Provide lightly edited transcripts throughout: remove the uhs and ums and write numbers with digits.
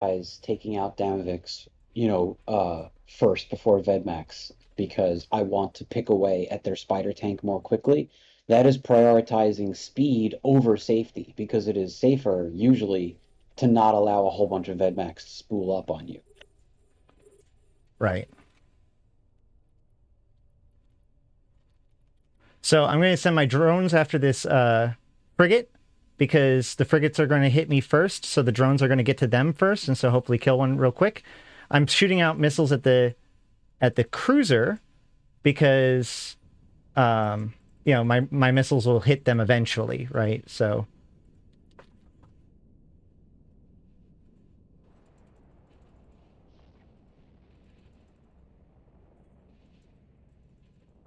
taking out Damavix, first before Vedmax because I want to pick away at their spider tank more quickly. That is prioritizing speed over safety because it is safer usually to not allow a whole bunch of Vedmax to spool up on you. Right. So I'm going to send my drones after this frigate because the frigates are going to hit me first. So the drones are going to get to them first, and so hopefully kill one real quick. I'm shooting out missiles at the cruiser because my missiles will hit them eventually, right? So.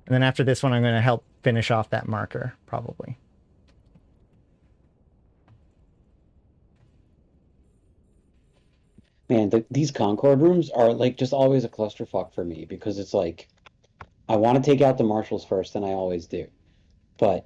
And then after this one, I'm going to help finish off that marker, probably. Man, these Concord rooms are like just always a clusterfuck for me because it's like I want to take out the marshals first, and I always do. But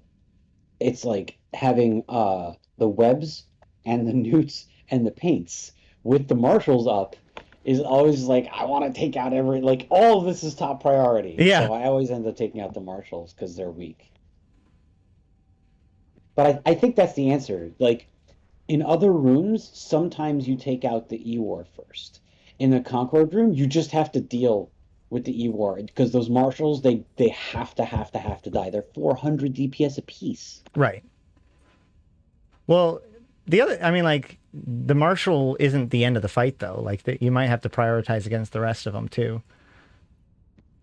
it's like having the webs and the newts and the paints with the marshals up is always like I want to take out every like all of this is top priority. Yeah. So I always end up taking out the marshals because they're weak. But I think that's the answer. Like in other rooms, sometimes you take out the E-War first. In the Concord room, you just have to deal with the E-War because those marshals they have to die. They're 400 DPS apiece. Right. Well, the marshal isn't the end of the fight, though. Like, you might have to prioritize against the rest of them, too.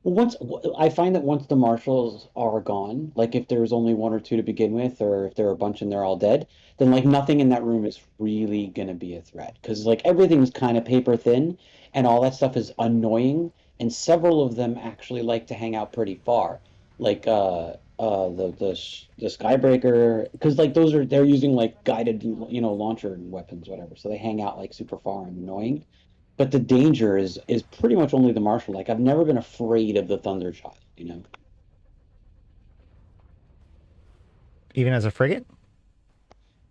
Well, once I find that once the marshals are gone, like if there's only one or two to begin with, or if there are a bunch and they're all dead, then like nothing in that room is really gonna be a threat because like everything's kind of paper thin, and all that stuff is annoying, and several of them actually like to hang out pretty far, like the Skybreaker, because like they're using like guided launcher weapons, whatever, so they hang out like super far and annoying. But the danger is pretty much only the marshal. Like I've never been afraid of the Thunderchild. Even as a frigate?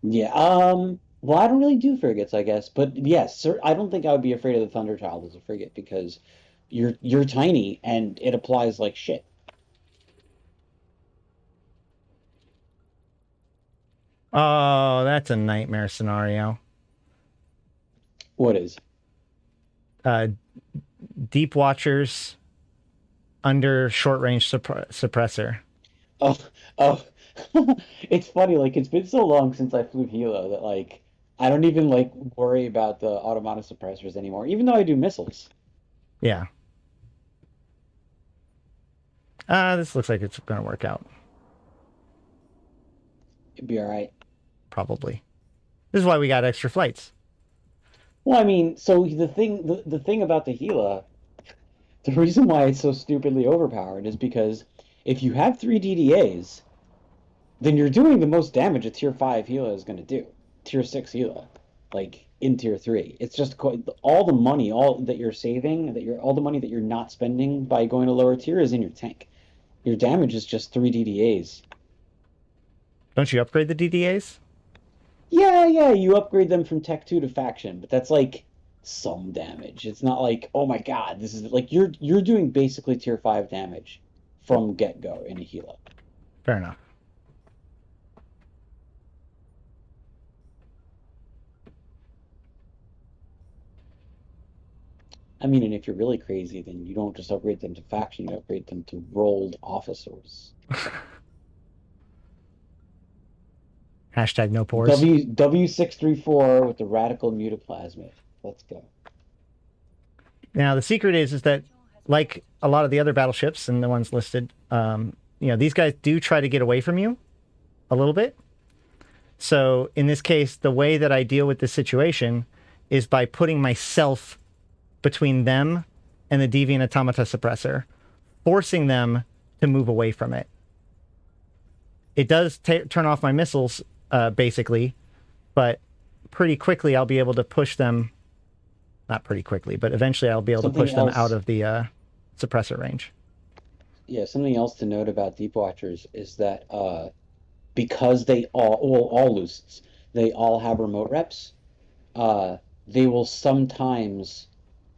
Yeah. Well, I don't really do frigates, I guess, but yes, sir, I don't think I would be afraid of the Thunderchild as a frigate because you're tiny and it applies like shit. Oh, that's a nightmare scenario. What is? Uh, Deep Watchers under short range suppressor. Oh, oh. It's funny, like it's been so long since I flew Gila that like I don't even like worry about the automatic suppressors anymore, even though I do missiles. Yeah. This looks like it's going to work out. It'd be all right. Probably. This is why we got extra flights. Well, I mean, so the thing about the Gila, the reason why it's so stupidly overpowered is because if you have three DDAs, then you're doing the most damage a tier 5 Gila is going to do. Tier 6 Gila, like in tier 3. It's just all the money, all that you're saving, all the money that you're not spending by going to lower tier is in your tank. Your damage is just 3 DDAs. Don't you upgrade the DDAs? Yeah, you upgrade them from Tech 2 to Faction, but that's like some damage. It's not like, oh my god, this is like you're doing basically tier 5 damage from get-go in a Gila. Fair enough. I mean, and if you're really crazy, then you don't just upgrade them to Faction, you upgrade them to rolled officers. Hashtag no pores. W634 with the radical mutaplasmid. Let's go. Now the secret is that, like a lot of the other battleships and the ones listed, these guys do try to get away from you a little bit. So in this case, the way that I deal with this situation is by putting myself between them and the Deviant Automata suppressor, forcing them to move away from it. It does turn off my missiles, basically, but pretty quickly I'll be able to push them. Not pretty quickly, but eventually I'll be able to push them out of the suppressor range. Yeah, something else to note about Deep Watchers is that because they all Looses, they all have remote reps. they will sometimes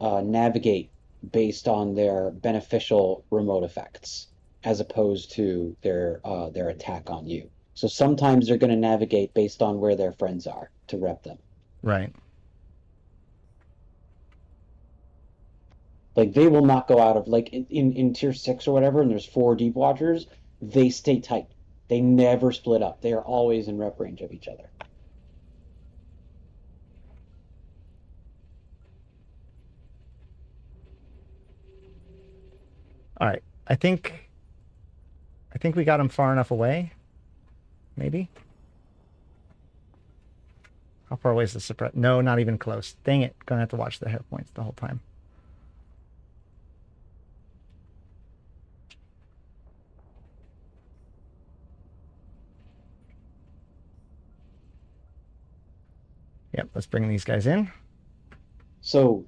navigate based on their beneficial remote effects as opposed to their attack on you. So sometimes they're going to navigate based on where their friends are to rep them. Right. Like they will not go out of like in tier 6 or whatever, and there's 4 deep watchers, they stay tight. They never split up. They are always in rep range of each other. All right. I think we got him far enough away. Maybe. How far away is the suppress? No, not even close. Dang it. Gonna have to watch the hit points the whole time. Yep, let's bring these guys in. So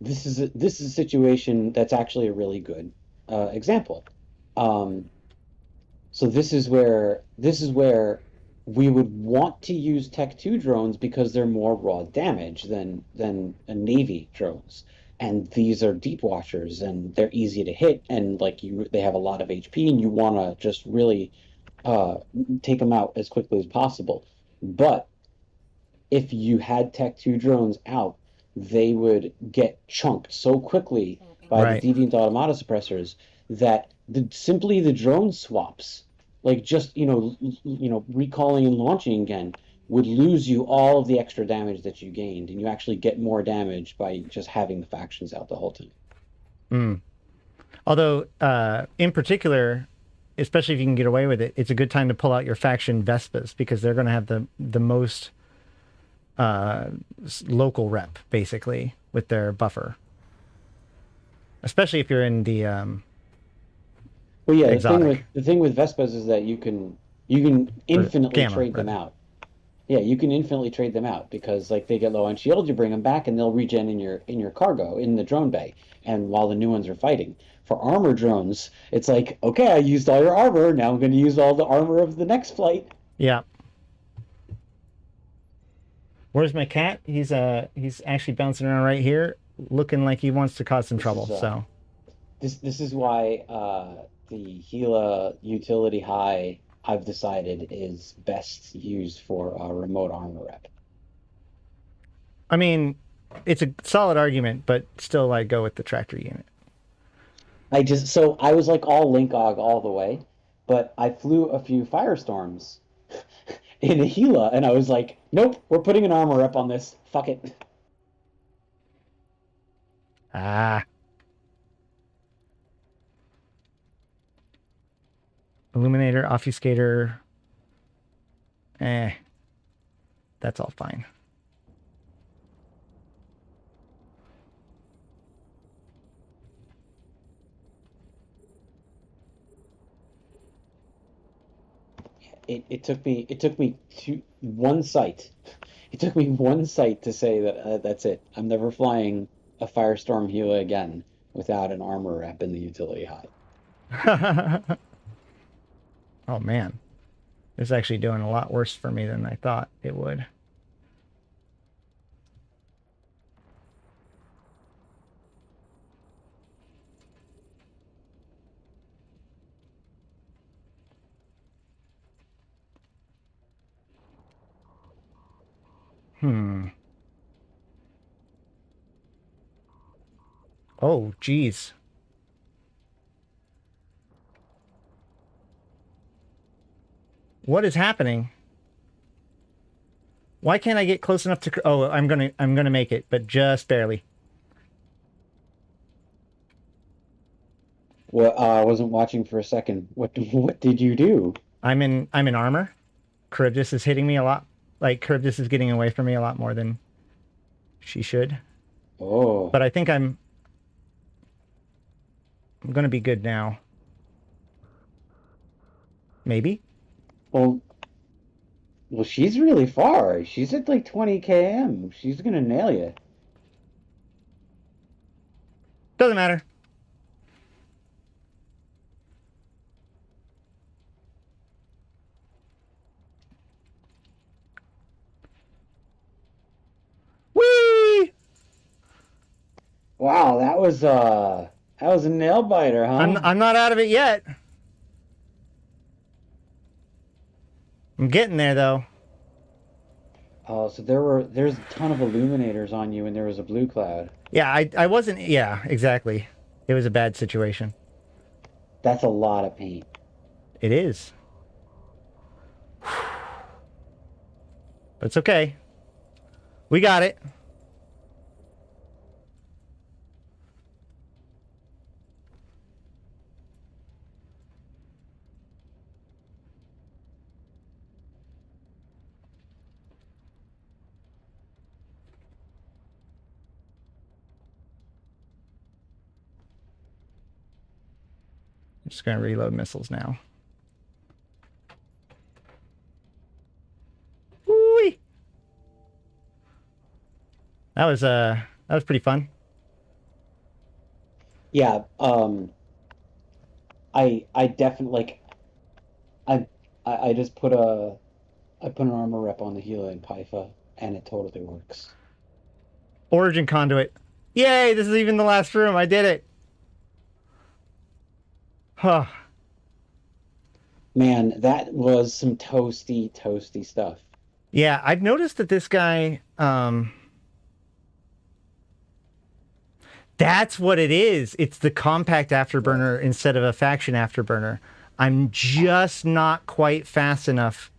this is a situation that's actually a really good example. Um, so this is where we would want to use Tech 2 drones because they're more raw damage than a Navy drones. And these are deep washers and they're easy to hit and like they have a lot of HP and you want to just really uh, take them out as quickly as possible. But if you had Tech 2 drones out, they would get chunked so quickly by the Right. deviant automata suppressors that simply the drone swaps, like just recalling and launching again, would lose you all of the extra damage that you gained, and you actually get more damage by just having the factions out the whole time. Mm. Although, in particular, especially if you can get away with it, it's a good time to pull out your faction Vespas because they're going to have the most local rep, basically, with their buffer. Especially if you're in the Well, yeah, exotic the thing with Vespas is that you can or infinitely gamma, trade them rather. out. Yeah, you can infinitely trade them out because like they get low on shield, you bring them back and they'll regen in your cargo in the drone bay, and while the new ones are fighting. For armor drones, it's like, okay, I used all your armor, now I'm going to use all the armor of the next flight. Yeah. Where's my cat? He's actually bouncing around right here, looking like he wants to cause some This trouble. is So, this is why the Gila utility high I've decided is best used for remote armor rep. I mean, it's a solid argument, but still, I go with the tractor unit. I was like all Linkog all the way, but I flew a few firestorms in a Gila, and I was like, nope, we're putting an armor up on this. Fuck it. Ah, illuminator, obfuscator. Eh, that's all fine. It took me to one site. It took me one site to say that that's it. I'm never flying a Firestorm Gila again without an armor rep in the utility high. Oh man, this is actually doing a lot worse for me than I thought it would. Hmm. Oh, geez. What is happening? Why can't I get close enough to? Oh, I'm gonna make it, but just barely. Well, I wasn't watching for a second. What did you do? I'm in armor. Charybdis is hitting me a lot. Like Charybdis is getting away from me a lot more than she should. Oh, But I think I'm gonna be good now. Maybe. well, well, she's really far. She's at like 20 km. She's gonna nail you. Doesn't matter. Whee! Wow, that was a nail biter, huh? I'm not out of it yet. I'm getting there though. Oh, so there's a ton of illuminators on you, and there was a blue cloud. Yeah, I wasn't. Yeah, exactly. It was a bad situation. That's a lot of paint. It is, but it's okay. We got it. I'm just gonna reload missiles now. Whee! That was pretty fun. Yeah, I definitely like I I just I put an armor rep on the Gila in Pytha, and it totally works. Origin conduit. Yay! This is even the last room. I did it. Huh. Man, that was some toasty stuff. Yeah, I've noticed that this guy. That's what it is. It's the compact afterburner instead of a faction afterburner. I'm just not quite fast enough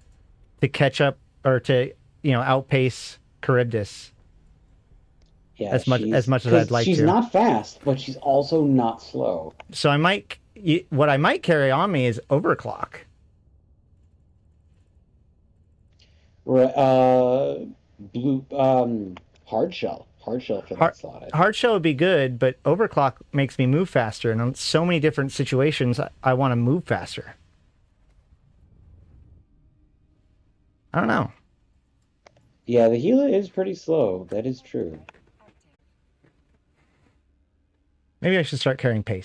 to catch up or to, outpace Charybdis Yeah, as much as I'd because like she's to. not fast, but she's also not slow. So what I might carry on me is overclock. Blue hard shell for that slot. I think. Hard shell would be good, but overclock makes me move faster, and in so many different situations, I want to move faster. I don't know. Yeah, the Gila is pretty slow. That is true. Maybe I should start carrying paste.